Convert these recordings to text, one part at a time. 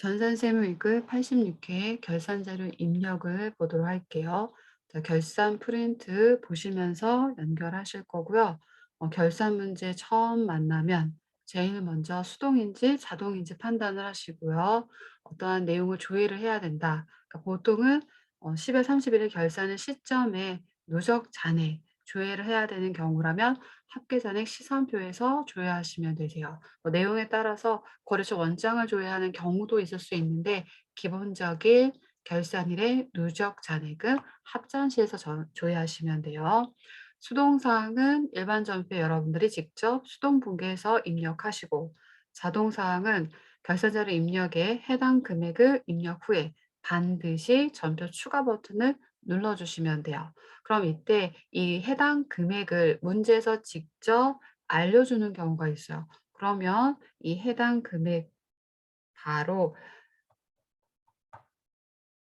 전산세무위급 86회 결산자료 입력을 보도록 할게요. 자, 결산 프린트 보시면서 연결하실 거고요. 결산 문제 처음 만나면 제일 먼저 수동인지 자동인지 판단을 하시고요. 어떠한 내용을 조회를 해야 된다. 그러니까 보통은 10월 31일 결산의 시점에 누적 잔액 조회를 해야 되는 경우라면 합계잔액 시산표에서 조회하시면 되세요. 내용에 따라서 거래처 원장을 조회하는 경우도 있을 수 있는데 기본적인 결산일의 누적 잔액은 합산시에서 조회하시면 돼요. 수동사항은 일반 전표 여러분들이 직접 수동분계해서 입력하시고 자동사항은 결산자료 입력에 해당 금액을 입력 후에 반드시 전표 추가 버튼을 눌러주시면 돼요. 그럼 이때 이 해당 금액을 문제에서 직접 알려주는 경우가 있어요. 그러면 이 해당 금액 바로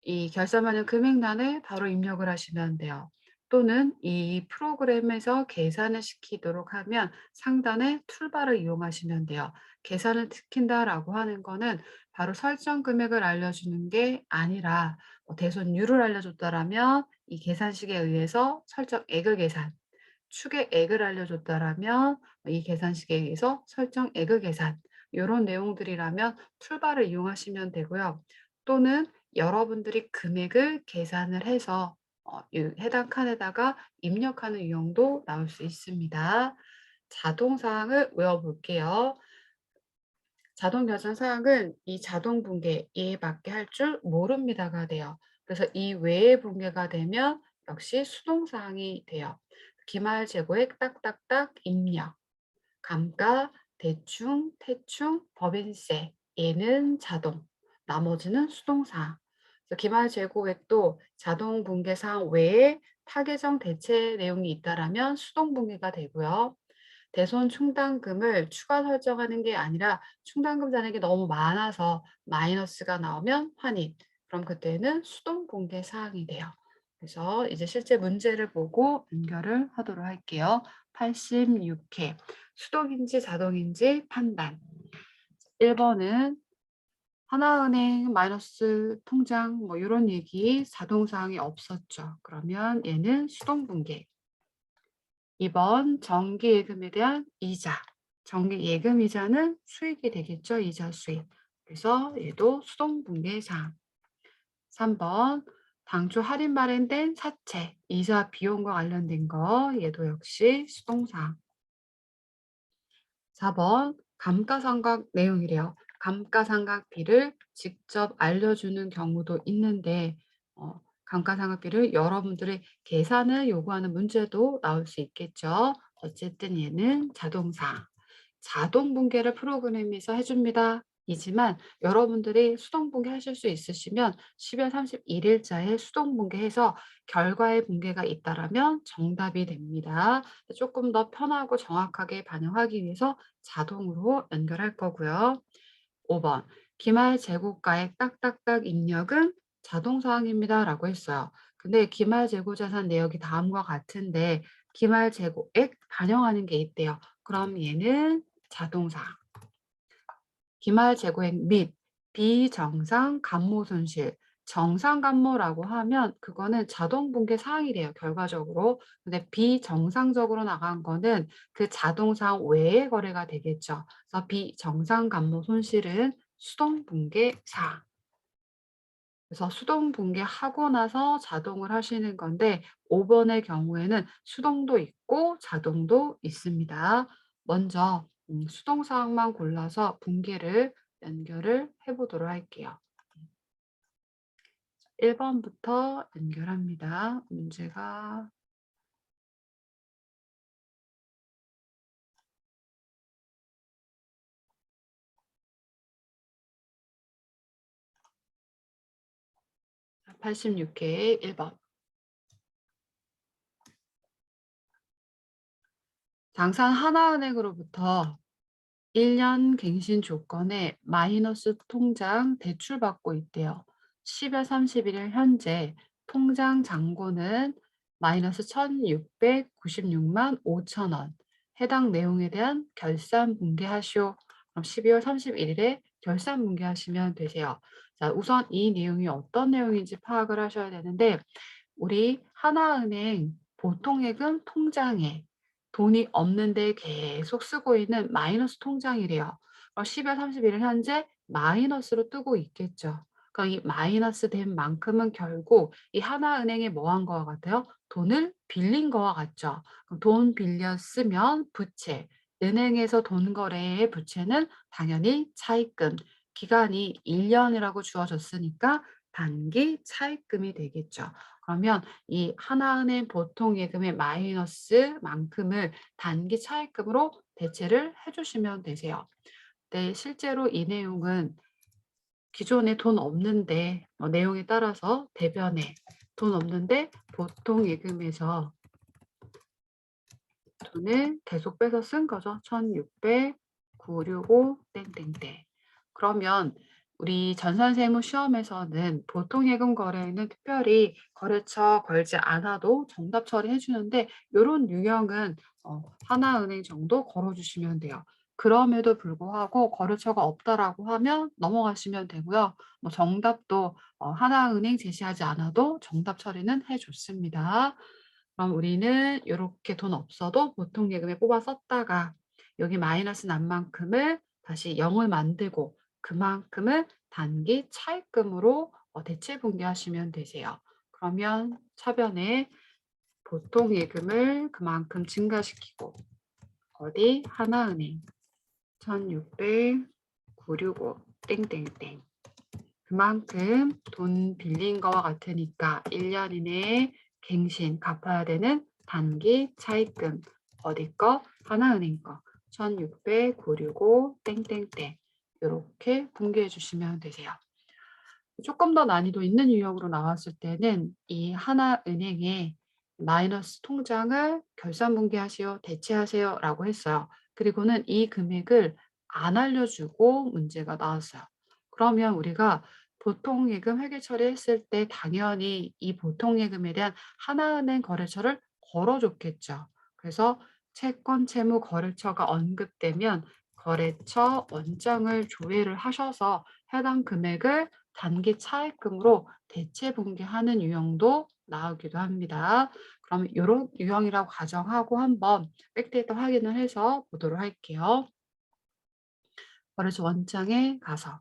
이 결산받는 금액란에 바로 입력을 하시면 돼요. 또는 이 프로그램에서 계산을 시키도록 하면 상단에 툴바를 이용하시면 돼요. 계산을 시킨다라고 하는 거는 바로 설정 금액을 알려주는 게 아니라 대손율을 알려줬다라면 이 계산식에 의해서 설정액을 계산, 추계액을 알려줬다라면 이 계산식에 의해서 설정액을 계산 요런 내용들이라면 툴바를 이용하시면 되고요. 또는 여러분들이 금액을 계산을 해서 이 해당 칸에다가 입력하는 유형도 나올 수 있습니다. 자동 사항을 외워 볼게요. 자동 결산 사항은 이 자동 분계 이해밖에 할 줄 모릅니다가 돼요. 그래서 이 외의 분계가 되면 역시 수동 사항이 돼요. 기말 재고액 딱딱딱 입력, 감가, 대충, 태충, 법인세 얘는 자동, 나머지는 수동 사항. 그래서 기말 재고액도 자동 분계 사항 외에 타계정 대체 내용이 있다라면 수동 분계가 되고요. 대손 충당금을 추가 설정하는 게 아니라 충당금 잔액이 너무 많아서 마이너스가 나오면 환입. 그럼 그때는 수동 공개 사항이 돼요. 그래서 이제 실제 문제를 보고 연결을 하도록 할게요. 86회 수동인지 자동인지 판단. 1번은 하나은행 마이너스 통장 뭐 이런 얘기 자동사항이 없었죠. 그러면 얘는 수동 분계. 2번 정기예금에 대한 이자. 정기예금 이자는 수익이 되겠죠. 이자 수익. 그래서 얘도 수동분계사항. 3번 당초 할인 발행된 사채, 이자 비용과 관련된 거 얘도 역시 수동사항. 4번 감가상각 내용이래요. 감가상각비를 직접 알려주는 경우도 있는데 감가상각비를 여러분들이 계산을 요구하는 문제도 나올 수 있겠죠. 어쨌든 얘는 자동사항. 자동 분계를 프로그램에서 해줍니다. 이지만 여러분들이 수동 분계하실 수 있으시면 10월 31일자에 수동 분계해서 결과의 분계가 있다라면 정답이 됩니다. 조금 더 편하고 정확하게 반영하기 위해서 자동으로 연결할 거고요. 5번 기말 재고가액 딱딱딱 입력은 자동 사항입니다라고 했어요. 근데 기말 재고 자산 내역이 다음과 같은데 기말 재고액 반영하는 게 있대요. 그럼 얘는 자동사항. 기말 재고액 및 비정상 감모 손실. 정상 감모라고 하면 그거는 자동 분계 사항이래요, 결과적으로. 근데 비정상적으로 나간 거는 그 자동사항 외의 거래가 되겠죠. 그래서 비정상 감모 손실은 수동 분계 사항. 그래서 수동 분계하고 나서 자동을 하시는 건데 5번의 경우에는 수동도 있고 자동도 있습니다. 먼저 수동 사항만 골라서 분계를 연결을 해 보도록 할게요. 1번부터 연결합니다. 문제가 86회 1번. 당산 하나은행으로부터 1년 갱신 조건에 마이너스 통장 대출받고 있대요. 10월 31일 현재 통장 잔고는 마이너스 1,696만 5천 원. 해당 내용에 대한 결산 분계하시오. 그럼 12월 31 일에 결산 분기하시면 되세요. 자, 우선 이 내용이 어떤 내용인지 파악을 하셔야 되는데 우리 하나은행 보통예금 통장에 돈이 없는데 계속 쓰고 있는 마이너스 통장이래요. 12월 31일 현재 마이너스로 뜨고 있겠죠. 그럼 이 마이너스 된 만큼은 결국 이 하나은행에 뭐 한 거와 같아요? 돈을 빌린 거와 같죠. 그럼 돈 빌려 쓰면 부채, 은행에서 돈 거래의 부채는 당연히 차입금, 기간이 1년이라고 주어졌으니까 단기 차입금이 되겠죠. 그러면 이 하나은행 보통예금의 마이너스만큼을 단기 차입금으로 대체를 해 주시면 되세요. 네, 실제로 이 내용은 기존에 돈 없는데 내용에 따라서 대변에 돈 없는데 보통예금에서 돈을 계속 빼서 쓴 거죠. 1,600, 965 땡땡땡. 그러면 우리 전산세무 시험에서는 보통예금 거래에는 특별히 거래처 걸지 않아도 정답 처리해 주는데 요런 유형은 하나은행 정도 걸어 주시면 돼요. 그럼에도 불구하고 거래처가 없다라고 하면 넘어가시면 되고요. 뭐 정답도 하나은행 제시하지 않아도 정답 처리는 해 줬습니다. 그럼 우리는 요렇게 돈 없어도 보통 예금에 뽑아 썼다가 여기 마이너스 난 만큼을 다시 0을 만들고 그만큼을 단기 차입금으로 대체 분기하시면 되세요. 그러면 차변에 보통 예금을 그만큼 증가시키고 어디 하나은행 1,600, 965 땡땡땡 그만큼 돈 빌린 거와 같으니까 1년 이내에 갱신 갚아야 되는 단기 차입금 어디 거? 하나은행 거 1,600, 965 땡땡땡 요렇게 분기해 주시면 되세요. 조금 더 난이도 있는 유형으로 나왔을 때는 이 하나은행에 마이너스 통장을 결산 분기하시오, 대체하세요라고 했어요. 그리고는 이 금액을 안 알려주고 문제가 나왔어요. 그러면 우리가 보통예금 회계 처리했을 때 당연히 이 보통예금에 대한 하나은행 거래처를 걸어줬겠죠. 그래서 채권 채무 거래처가 언급되면 거래처 원장을 조회를 하셔서 해당 금액을 단기 차입금으로 대체 분기하는 유형도 나오기도 합니다. 그럼 요런 유형이라고 가정하고 한번 백데이터 확인을 해서 보도록 할게요. 거래처 원장에 가서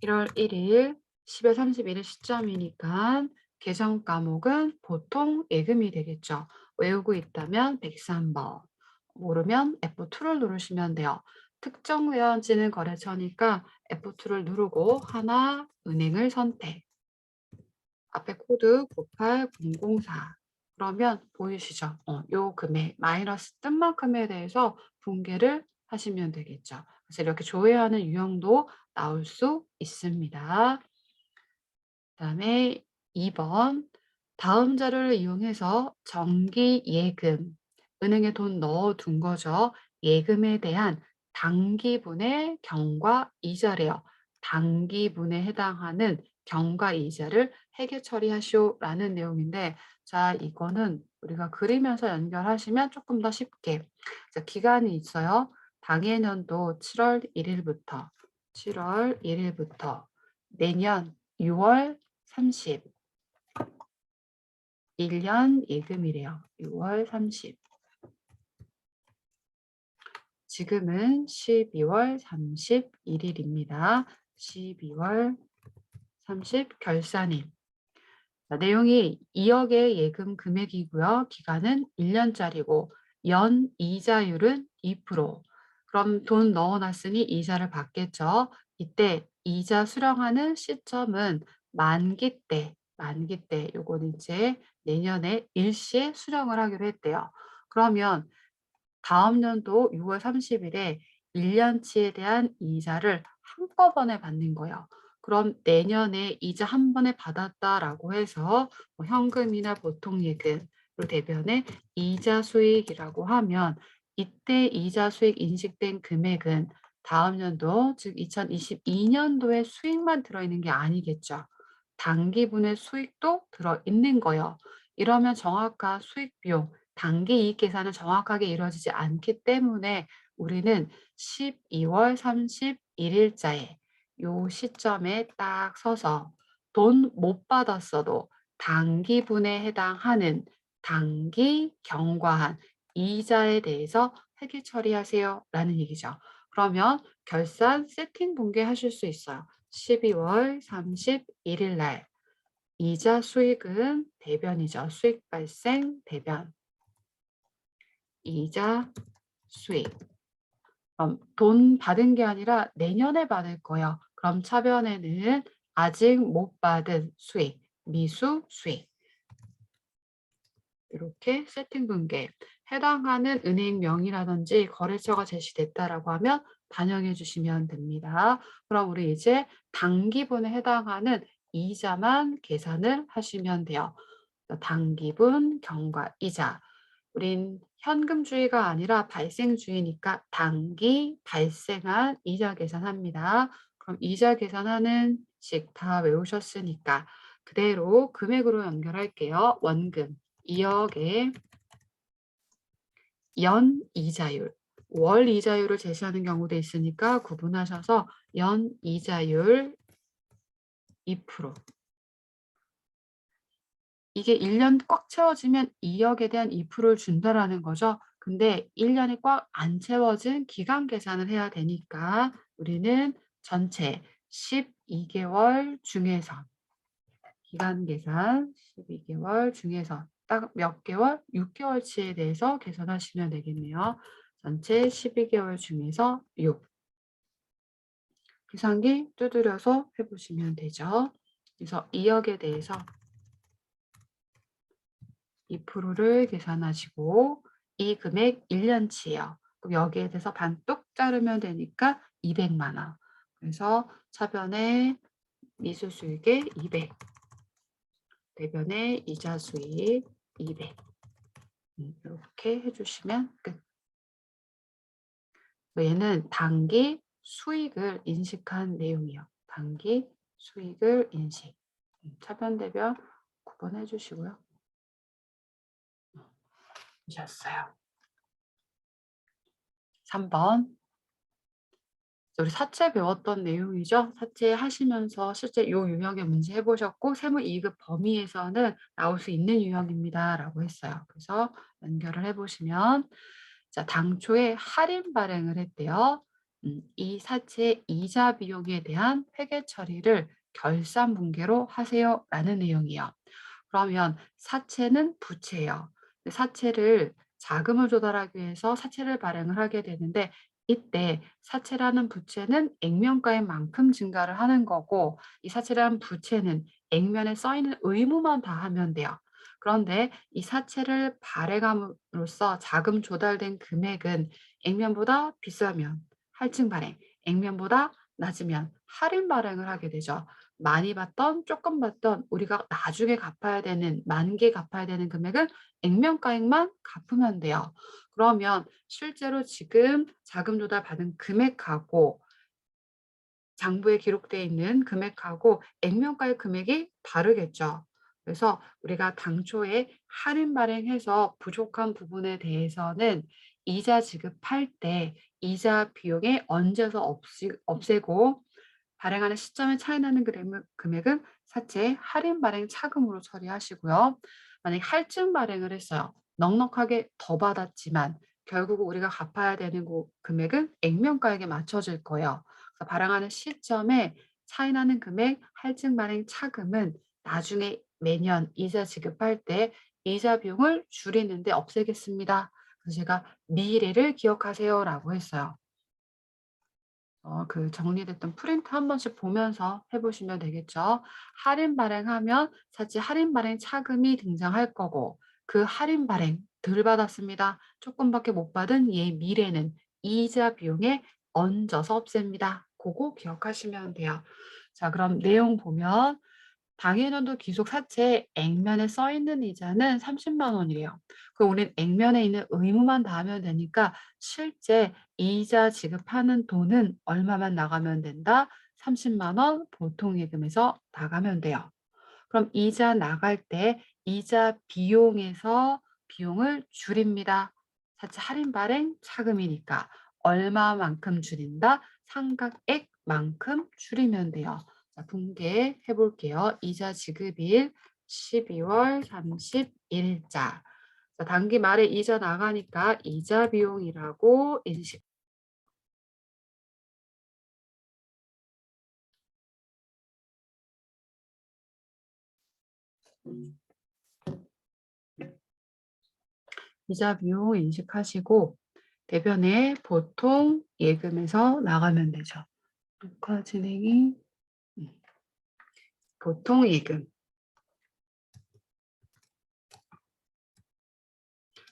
1월 1일 10월 31일 시점이니까 계정 과목은 보통 예금이 되겠죠. 외우고 있다면 103번, 모르면 F2를 누르시면 돼요. 특정 회원지는 거래처니까 F2를 누르고 하나 은행을 선택. 앞에 코드 98004. 그러면 보이시죠? 요 금액 마이너스 뜬 만큼에 대해서 분개를 하시면 되겠죠. 그래서 이렇게 조회하는 유형도 나올 수 있습니다. 그다음에 2번 다음 자료를 이용해서 정기 예금, 은행에 돈 넣어 둔 거죠. 예금에 대한 단기분의 경과 이자래요. 단기분에 해당하는 경과 이자를 회계 처리하시오라는 내용인데 자 이거는 우리가 그리면서 연결하시면 조금 더 쉽게 자 기간이 있어요. 당해년도 7월 1일부터 7월 1일부터 내년 6월 30 1년 예금이래요. 6월 30 지금은 12월 31 일입니다. 12월 30 결산일. 자, 내용이 2억의 예금 금액이고요. 기간은 1년짜리고 연 이자율은 2%. 그럼 돈 넣어 놨으니 이자를 받겠죠. 이때 이자 수령하는 시점은 만기 때 요거는 이제 내년에 일시에 수령을 하기로 했대요. 그러면 다음 연도 6월 30일에 1년치에 대한 이자를 한꺼번에 받는 거예요. 그럼 내년에 이자 한 번에 받았다라고 해서 뭐 현금이나 보통예금으로 대변해 이자 수익이라고 하면 이때 이자 수익 인식된 금액은 다음 연도 즉 2022년도에 수익만 들어있는 게 아니겠죠. 단기분의 수익도 들어있는 거예요. 이러면 정확한 수익 비용 단기 이익 계산은 정확하게 이루어지지 않기 때문에 우리는 12월 31일자에 요 시점에 딱 서서 돈 못 받았어도 당기분에 해당하는 당기 경과한 이자에 대해서 회계 처리하세요 라는 얘기죠. 그러면 결산 세팅 분개하실 수 있어요. 12월 31일 날 이자 수익은 대변이죠. 수익 발생 대변. 이자 수익. 그럼 돈 받은 게 아니라 내년에 받을 거예요. 그럼 차변에는 아직 못 받은 수익, 미수 수익. 이렇게 세팅 분계. 해당하는 은행명이라든지 거래처가 제시됐다라고 하면 반영해 주시면 됩니다. 그럼 우리 이제 당기분에 해당하는 이자만 계산을 하시면 돼요. 당기분, 경과, 이자. 우린 현금주의가 아니라 발생주의니까 당기 발생한 이자 계산합니다. 그럼 이자 계산하는 식 다 외우셨으니까 그대로 금액으로 연결할게요. 원금 2억에 연 이자율, 월 이자율을 제시하는 경우도 있으니까 구분하셔서 연 이자율 2%. 이게 1년 꽉 채워지면 2억에 대한 2%를 준다라는 거죠. 근데 1년이 꽉 안 채워진 기간 계산을 해야 되니까 우리는 전체 12개월 중에서 기간 계산 12개월 중에서 딱 몇 개월? 6개월치에 대해서 계산하시면 되겠네요. 전체 12개월 중에서 6. 계산기 두드려서 해보시면 되죠. 그래서 2억에 대해서 2%를 계산하시고 이 금액 1년치예요. 그럼 여기에 대해서 반 뚝 자르면 되니까 200만 원. 그래서 차변에 미수 수익의 200, 대변에 이자 수익 200. 이렇게 해주시면 끝. 얘는 단기 수익을 인식한 내용이요. 단기 수익을 인식. 차변 대변 구분해 주시고요. 하셨어요. 3번. 우리 사채 배웠던 내용이죠. 사채 하시면서 실제 요 유형의 문제 해보셨고 세무 2급 범위에서는 나올 수 있는 유형입니다. 라고 했어요. 그래서 연결을 해보시면 자, 당초에 할인 발행을 했대요. 이 사채 이자 비용에 대한 회계 처리를 결산 분개로 하세요. 라는 내용이에요. 그러면 사채는 부채예요. 사채를 자금을 조달하기 위해서 사채를 발행을 하게 되는데 이때 사채라는 부채는 액면가인 만큼 증가를 하는 거고 이 사채라는 부채는 액면에 써 있는 의무만 다 하면 돼요. 그런데 이 사채를 발행함으로써 자금 조달된 금액은 액면보다 비싸면 할증 발행, 액면보다 낮으면 할인 발행을 하게 되죠. 많이 받던 조금 받던 우리가 나중에 갚아야 되는 만기에 갚아야 되는 금액은 액면가액만 갚으면 돼요. 그러면 실제로 지금 자금 조달 받은 금액하고 장부에 기록되어 있는 금액하고 액면가의 금액이 다르겠죠. 그래서 우리가 당초에 할인 발행해서 부족한 부분에 대해서는 이자 지급할 때 이자 비용에 얹어서 없애고 발행하는 시점에 차이 나는 금액은 사채 할인 발행 차금으로 처리하시고요. 만약에 할증 발행을 했어요. 넉넉하게 더 받았지만 결국 우리가 갚아야 되는 금액은 액면가액에 맞춰질 거예요. 그래서 발행하는 시점에 차이 나는 금액 할증 발행 차금은 나중에 매년 이자 지급할 때 이자 비용을 줄이는데 없애겠습니다. 그래서 제가 미래를 기억하세요라고 했어요. 그 정리됐던 프린트 한 번씩 보면서 해보시면 되겠죠. 할인 발행하면 사실 할인 발행 차금이 등장할 거고 그 할인 발행 덜 받았습니다. 조금밖에 못 받은 얘 미래는 이자 비용에 얹어서 없앱니다. 그거 기억하시면 돼요. 자, 그럼 내용 보면 당해년도 기속 사채 액면에 써 있는 이자는 30만 원이에요. 그럼 우린 액면에 있는 의무만 다 하면 되니까 실제 이자 지급하는 돈은 얼마만 나가면 된다? 30만 원 보통예금에서 나가면 돼요. 그럼 이자 나갈 때 이자 비용에서 비용을 줄입니다. 사채 할인 발행 차금이니까 얼마만큼 줄인다? 상각액만큼 줄이면 돼요. 자, 분개해 볼게요. 이자 지급일 12월 31일자. 자, 단기 말에 이자 나가니까 이자 비용이라고 인식. 이자 비용 인식하시고 대변에 보통 예금에서 나가면 되죠. 녹화 진행이 보통 예금.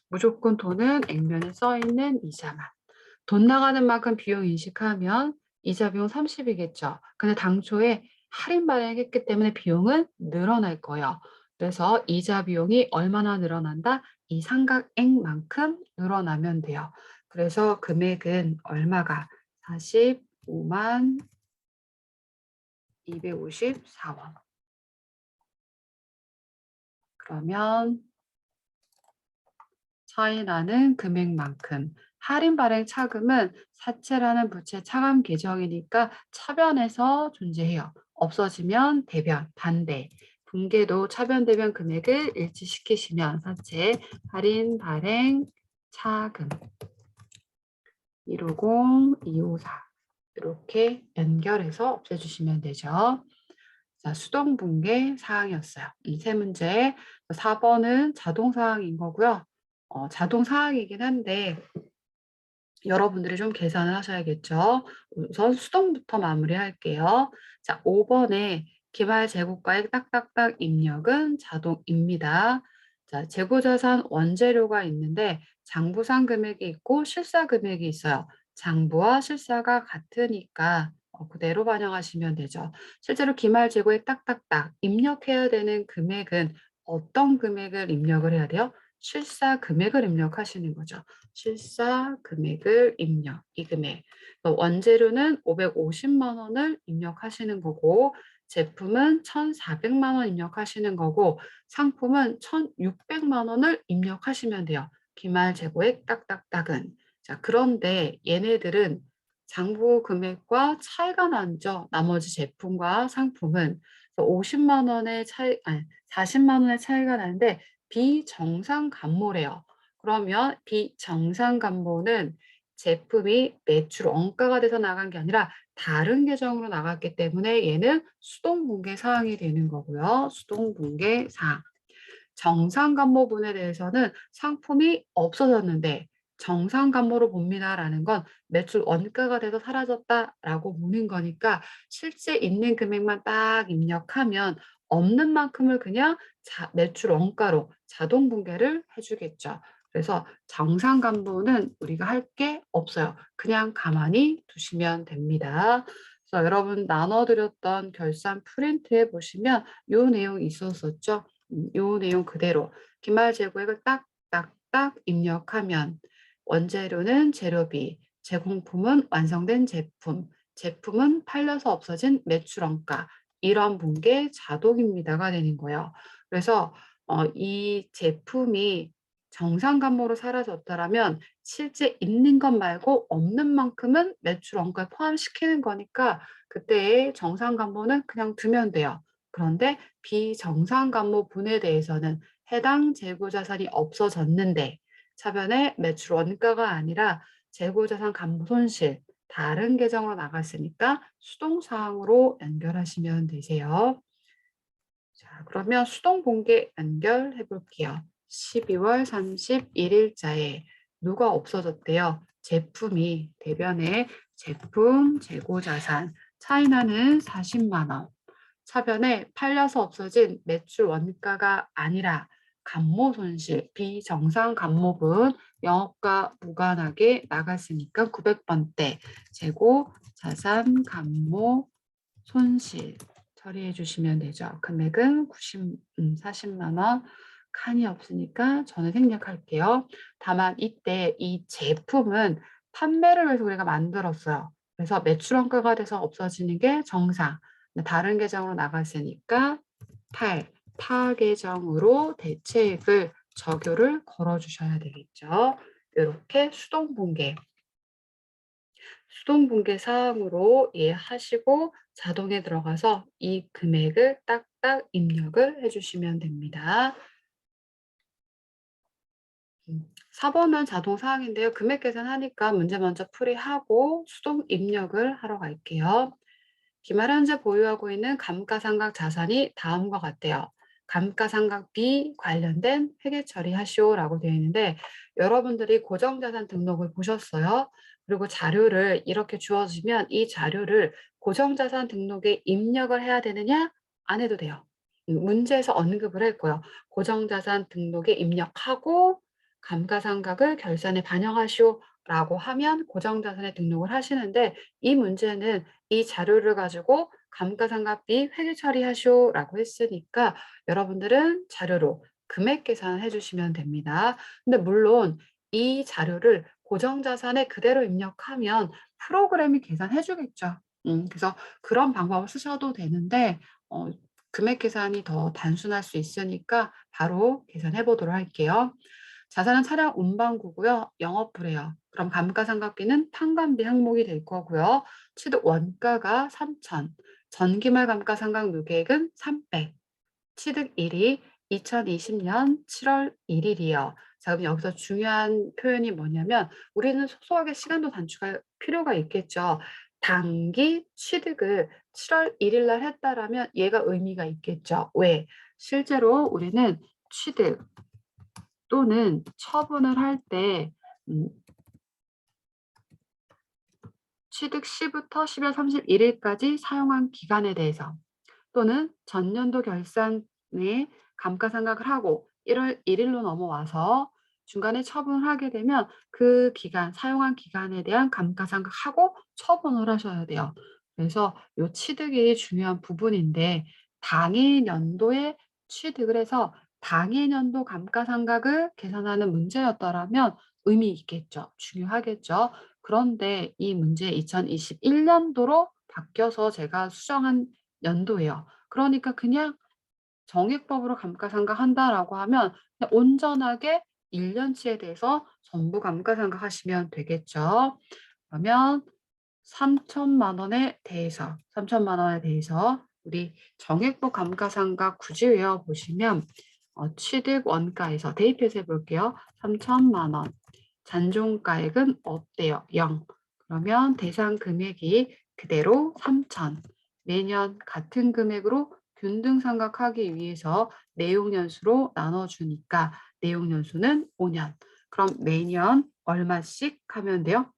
무조건 돈은 액면에 써 있는 이자만. 돈 나가는 만큼 비용 인식하면 이자 비용 30이겠죠. 근데 당초에 할인 발행했기 때문에 비용은 늘어날 거예요. 그래서 이자 비용이 얼마나 늘어난다? 이 삼각액만큼 늘어나면 돼요. 그래서 금액은 얼마가? 45만 254원. 그러면 차이 나는 금액만큼 할인 발행 차금은 사채라는 부채 차감 계정이니까 차변에서 존재해요. 없어지면 대변, 반대. 분계도 차변 대변 금액을 일치시키시면 사채, 할인 발행 차금 150, 254 이렇게 연결해서 없애주시면 되죠. 자, 수동 분계 사항이었어요. 이 세 문제. 4번은 자동 사항인 거고요. 자동 사항이긴 한데 여러분들이 좀 계산을 하셔야겠죠. 우선 수동부터 마무리할게요. 자, 5번에 기말 재고가액 딱딱딱 입력은 자동입니다. 자, 재고자산 원재료가 있는데 장부상 금액이 있고 실사 금액이 있어요. 장부와 실사가 같으니까 그대로 반영하시면 되죠. 실제로 기말 재고액 딱딱딱 입력해야 되는 금액은 어떤 금액을 입력을 해야 돼요? 실사 금액을 입력하시는 거죠. 실사 금액을 입력, 이 금액. 원재료는 550만 원을 입력하시는 거고, 제품은 1,400만 원 입력하시는 거고, 상품은 1,600만 원을 입력하시면 돼요. 기말 재고액 딱딱딱은. 자, 그런데 얘네들은 장부 금액과 차이가 나죠. 나머지 제품과 상품은. 50만 원의 차이, 아니, 40만 원의 차이가 나는데 비정상 감모래요. 그러면 비정상 감모는 제품이 매출 원가가 돼서 나간 게 아니라 다른 계정으로 나갔기 때문에 얘는 수동 분계 사항이 되는 거고요. 수동 분계 사항. 정상 감모분에 대해서는 상품이 없어졌는데 정상 감모로 봅니다라는 건 매출 원가가 돼서 사라졌다라고 보는 거니까 실제 있는 금액만 딱 입력하면 없는 만큼을 그냥 매출 원가로 자동 분계를 해주겠죠. 그래서 정상 감모는 우리가 할 게 없어요. 그냥 가만히 두시면 됩니다. 그래서 여러분 나눠드렸던 결산 프린트에 보시면 이 내용 있었었죠. 요 내용 그대로 기말 재고액을 딱딱딱 입력하면 원재료는 재료비, 제공품은 완성된 제품, 제품은 팔려서 없어진 매출원가 이런 분계 자동입니다가 되는 거예요. 그래서 이 제품이 정상 감모로 사라졌다라면 실제 있는 것 말고 없는 만큼은 매출 원가에 포함시키는 거니까 그때의 정상 감모는 그냥 두면 돼요. 그런데 비정상 감모분에 대해서는 해당 재고자산이 없어졌는데 차변에 매출 원가가 아니라 재고자산 감모 손실 다른 계정으로 나갔으니까 수동사항으로 연결하시면 되세요. 자, 그러면 수동 공개 연결해 볼게요. 12월 31일자에 누가 없어졌대요? 제품이 대변에 제품 재고자산 차이나는 40만 원. 차변에 팔려서 없어진 매출 원가가 아니라 감모 손실, 비정상 감모분 영업과 무관하게 나갔으니까 900번대 재고 자산 감모 손실 처리해 주시면 되죠. 금액은 40만 원. 칸이 없으니까 저는 생략할게요. 다만 이때 이 제품은 판매를 위해서 우리가 만들었어요. 그래서 매출 원가가 돼서 없어지는 게 정상. 다른 계정으로 나갔으니까 타 계정으로 대체액을 적용을 걸어 주셔야 되겠죠. 이렇게 수동 분계 수동분계 사항으로 이해하시고 자동에 들어가서 이 금액을 딱딱 입력을 해주시면 됩니다. 4번은 자동 사항인데요. 금액 계산하니까 문제 먼저 풀이하고 수동 입력을 하러 갈게요. 기말 현재 보유하고 있는 감가상각 자산이 다음과 같대요. 감가상각 B 관련된 회계 처리하시오라고 되어 있는데 여러분들이 고정자산 등록을 보셨어요. 그리고 자료를 이렇게 주어지면 이 자료를 고정자산 등록에 입력을 해야 되느냐? 안 해도 돼요. 문제에서 언급을 했고요. 고정자산 등록에 입력하고 감가상각을 결산에 반영하시오라고 하면 고정자산에 등록을 하시는데 이 문제는 이 자료를 가지고 감가상각비 회계 처리하시오라고 했으니까 여러분들은 자료로 금액 계산해 주시면 됩니다. 근데 물론 이 자료를 고정자산에 그대로 입력하면 프로그램이 계산해 주겠죠. 그래서 그런 방법을 쓰셔도 되는데 금액 계산이 더 단순할 수 있으니까 바로 계산해 보도록 할게요. 자산은 차량 운반구고요. 영업부래요. 그럼 감가상각비는 판관비 항목이 될 거고요. 취득 원가가 3천, 전기말 감가상각 누계액은 300, 취득일이 2020년 7월 1일이요. 자, 그럼 여기서 중요한 표현이 뭐냐면 우리는 소소하게 시간도 단축할 필요가 있겠죠. 단기 취득을 7월 1일 날 했다라면 얘가 의미가 있겠죠. 왜? 실제로 우리는 취득 또는 처분을 할 때 취득 시부터 10월 31일까지 사용한 기간에 대해서 또는 전년도 결산에 감가상각을 하고 1월 1일로 넘어와서 중간에 처분을 하게 되면 그 기간, 사용한 기간에 대한 감가상각하고 처분을 하셔야 돼요. 그래서 이 취득이 중요한 부분인데 당해 년도에 취득을 해서 당해 년도 감가상각을 계산하는 문제였더라면 의미 있겠죠. 중요하겠죠. 그런데 이 문제 2021년도로 바뀌어서 제가 수정한 연도예요. 그러니까 그냥 정액법으로 감가상각한다라고 하면 그냥 온전하게 1년치에 대해서 전부 감가상각하시면 되겠죠. 그러면 3천만 원에 대해서 3천만 원에 대해서 우리 정액법 감가상각 굳이 외워보시면 취득 원가에서 대입해서 해볼게요. 3천만 원. 잔존가액은 없대요. 0. 그러면 대상 금액이 그대로 3천. 매년 같은 금액으로 균등상각하기 위해서 내용연수로 나눠주니까 내용연수는 5년. 그럼 매년 얼마씩 하면 돼요?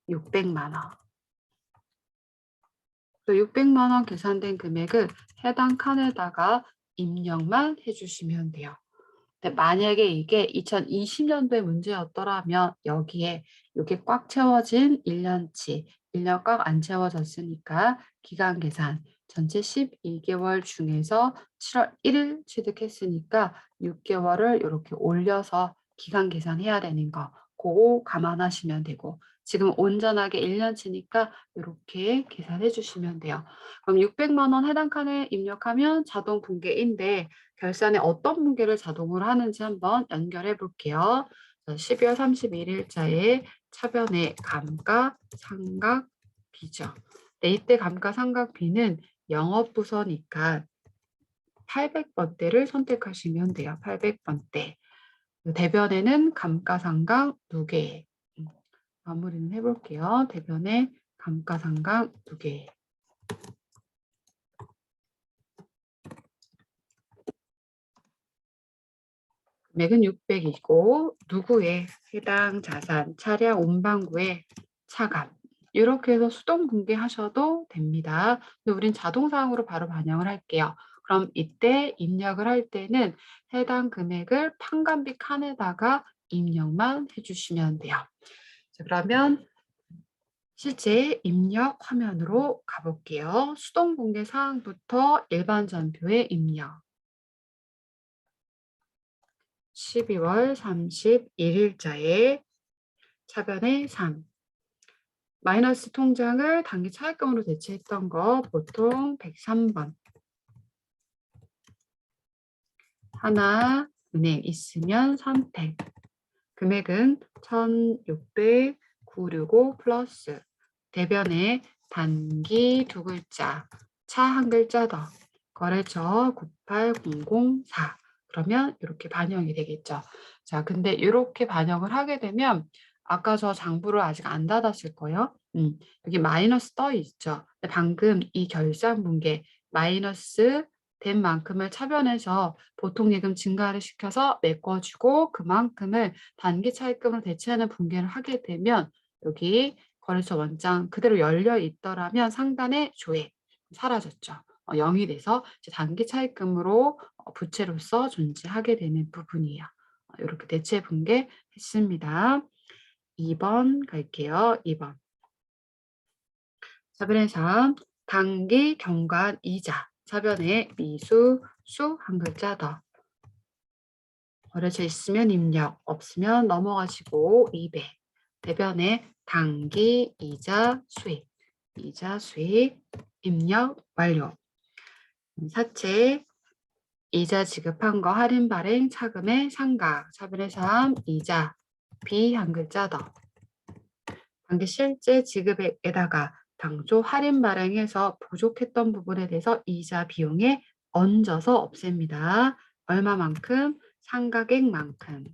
600만 원. 또 600만 원 계산된 금액을 해당 칸에다가 입력만 해주시면 돼요. 근데 만약에 이게 2020년도의 문제였더라면 여기에 이게 꽉 채워진 1년치, 1년 꽉 안 채워졌으니까 기간 계산, 전체 12개월 중에서 7월 1일 취득했으니까 6개월을 이렇게 올려서 기간 계산해야 되는 거, 그거 감안하시면 되고 지금 온전하게 1년치니까 이렇게 계산해 주시면 돼요. 그럼 600만 원 해당 칸에 입력하면 자동 분계인데 결산에 어떤 분계를 자동으로 하는지 한번 연결해 볼게요. 12월 31일자에 차변의 감가상각비죠. 네, 이때 감가상각비는 영업부서니까 800번대를 선택하시면 돼요. 800번대. 대변에는 감가상각 누계. 마무리는 해볼게요. 대변에 감가상각 누계. 금액은 600이고 누구의 해당 자산, 차량 운반구의 차감 이렇게 해서 수동 분계하셔도 됩니다. 근데 우린 자동사항으로 바로 반영을 할게요. 그럼 이때 입력을 할 때는 해당 금액을 판관비 칸에다가 입력만 해주시면 돼요. 자, 그러면 실제 입력 화면으로 가볼게요. 수동 분계 사항부터 일반 전표에 입력. 12월 31일자에 차변에 3. 마이너스 통장을 단기 차액금으로 대체했던 거 보통 103번. 하나은행 있으면 선택. 금액은 1,600 965 플러스 대변에 단기 두 글자, 차 한 글자 더, 거래처 98004. 그러면 이렇게 반영이 되겠죠. 자, 근데 이렇게 반영을 하게 되면 아까 저 장부를 아직 안 닫았을 거예요. 여기 마이너스 떠 있죠. 근데 방금 이 결산 분계 마이너스 된 만큼을 차변해서 보통 예금 증가를 시켜서 메꿔주고 그만큼을 단기 차입금으로 대체하는 분계를 하게 되면 여기 거래처 원장 그대로 열려 있더라면 상단의 조회 사라졌죠. 0이 돼서 이제 단기 차입금으로 부채로서 존재하게 되는 부분이에요. 이렇게 대체 분계했습니다. 2번 갈게요. 2번. 차변의 3. 단기 경관 이자. 차변에 미수, 수 한 글자 더. 거래처 있으면 입력, 없으면 넘어가시고 2배. 대변에 단기 이자 수익. 이자 수익 입력 완료. 사채 이자 지급한 거 할인 발행 차금의 상각. 차변의 3. 이자 비 한 글자 더. 단기 실제 지급액에다가 당초 할인 발행해서 부족했던 부분에 대해서 이자 비용에 얹어서 없앱니다. 얼마만큼? 상각액만큼.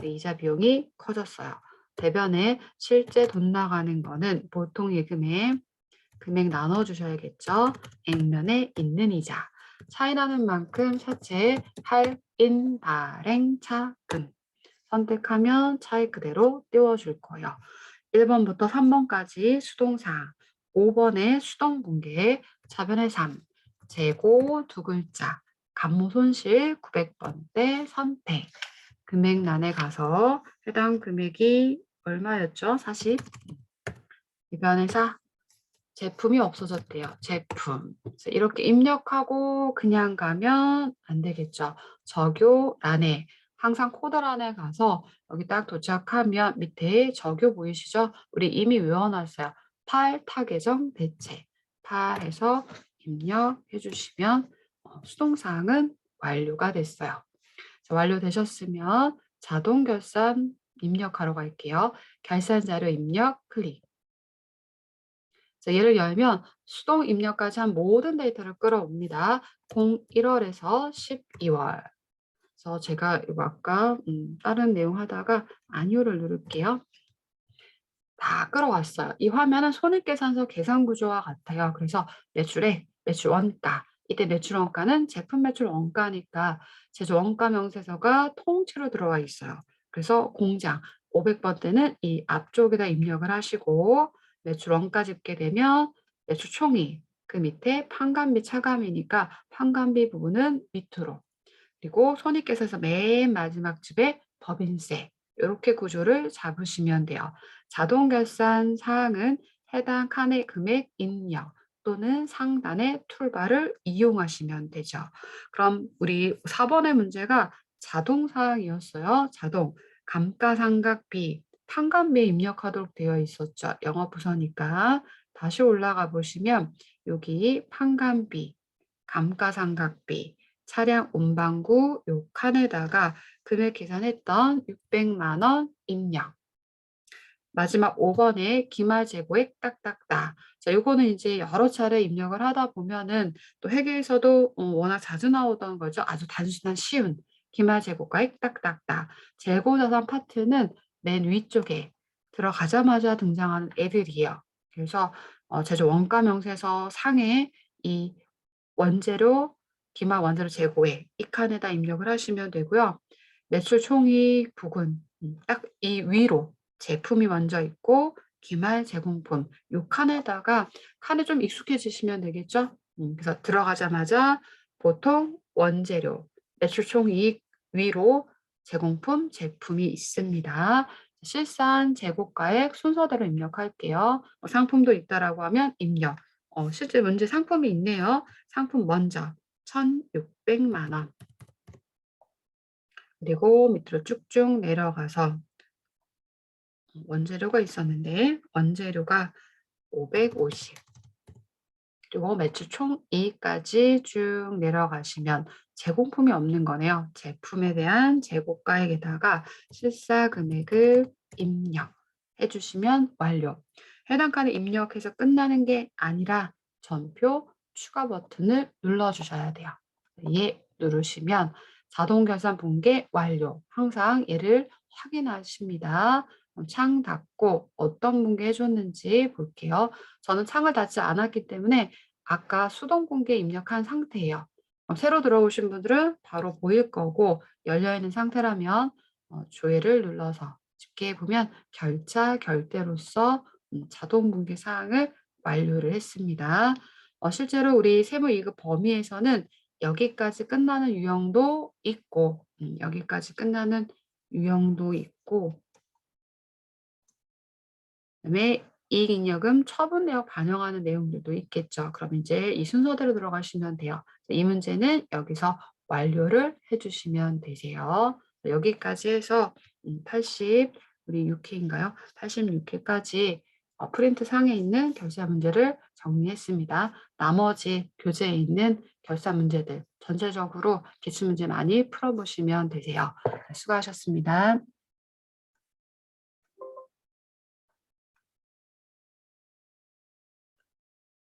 이자 비용이 커졌어요. 대변에 실제 돈 나가는 거는 보통 예금에 금액 나눠주셔야겠죠. 액면에 있는 이자. 차이 나는 만큼 사채 할인 발행 차금. 선택하면 차이 그대로 띄워줄 거예요. 1번부터 3번까지 수동사항, 5번의 수동분계, 차변의 3, 재고 두 글자, 간모 손실 900번대 선택. 금액란에 가서 해당 금액이 얼마였죠? 40. 이변에서 제품이 없어졌대요. 제품. 이렇게 입력하고 그냥 가면 안 되겠죠. 적요란에 항상 코드란에 가서 여기 딱 도착하면 밑에 적요 보이시죠? 우리 이미 외워놨어요. 8 타계정 대체. 8에서 입력해 주시면 수동사항은 완료가 됐어요. 자, 완료되셨으면 자동 결산 입력하러 갈게요. 결산 자료 입력 클릭. 자, 얘를 열면 수동 입력까지 한 모든 데이터를 끌어옵니다. 01월에서 12월. 그래서 제가 이거 아까 다른 내용 하다가 아니오를 누를게요. 다 끌어왔어요. 이 화면은 손익계산서 계산 구조와 같아요. 그래서 매출액, 매출 원가. 이때 매출 원가는 제품 매출 원가니까 제조 원가 명세서가 통째로 들어와 있어요. 그래서 공장 500번대는 이 앞쪽에다 입력을 하시고 매출 원가 집게 되면 매출 총액 그 밑에 판관비 차감이니까 판관비 부분은 밑으로 그리고 손익계산서 맨 마지막 집에 법인세 이렇게 구조를 잡으시면 돼요. 자동 결산 사항은 해당 칸의 금액 입력 또는 상단의 툴바를 이용하시면 되죠. 그럼 우리 4번의 문제가 자동 사항이었어요. 자동 감가상각비 판관비에 입력하도록 되어 있었죠. 영업부서니까 다시 올라가 보시면 여기 판관비 감가상각비 차량 운반구 요 칸에다가 금액 계산했던 600만 원 입력. 마지막 5번에 기말 재고액 딱딱딱. 자, 요거는 이제 여러 차례 입력을 하다 보면은 또 회계에서도 워낙 자주 나오던 거죠. 아주 단순한 쉬운 기말 재고가액 딱딱딱. 재고 자산 파트는 맨 위쪽에 들어가자마자 등장하는 애들이에요. 그래서 제조 원가 명세서 상에 이 원재료, 기말 원재료 재고액 이 칸에다 입력을 하시면 되고요. 매출 총익 부근 딱 이 위로 제품이 먼저 있고 기말 제공품 요 칸에다가 칸에 좀 익숙해지시면 되겠죠. 그래서 들어가자마자 보통 원재료, 매출 총이익 위로 제공품, 제품이 있습니다. 실산 재고가액 순서대로 입력할게요. 상품도 있다라고 하면 입력. 실제 문제 상품이 있네요. 상품 먼저 1,600만 원. 그리고 밑으로 쭉쭉 내려가서 원재료가 있었는데 원재료가 550 그리고 매출 총이익까지 쭉 내려가시면 제공품이 없는 거네요. 제품에 대한 재고가액에다가 실사 금액을 입력. 해주시면 완료. 해당 칸을 입력해서 끝나는 게 아니라 전표 추가 버튼을 눌러주셔야 돼요. 예 누르시면 자동 결산 본게 완료. 항상 얘를 확인하십니다. 창 닫고 어떤 분께 해줬는지 볼게요. 저는 창을 닫지 않았기 때문에 아까 수동 공개 입력한 상태예요. 새로 들어오신 분들은 바로 보일 거고 열려있는 상태라면 조회를 눌러서 집계해 보면 결자 결대로서 자동 분기 사항을 완료를 했습니다. 실제로 우리 세무 2급 범위에서는 여기까지 끝나는 유형도 있고 여기까지 끝나는 유형도 있고 그다음에 이익잉여금 처분 내역 반영하는 내용들도 있겠죠. 그럼 이제 이 순서대로 들어가시면 돼요. 이 문제는 여기서 완료를 해주시면 되세요. 여기까지 해서 80 우리 6회인가요? 86회까지 프린트 상에 있는 결사 문제를 정리했습니다. 나머지 교재에 있는 결사 문제들 전체적으로 기출문제 많이 풀어보시면 되세요. 수고하셨습니다.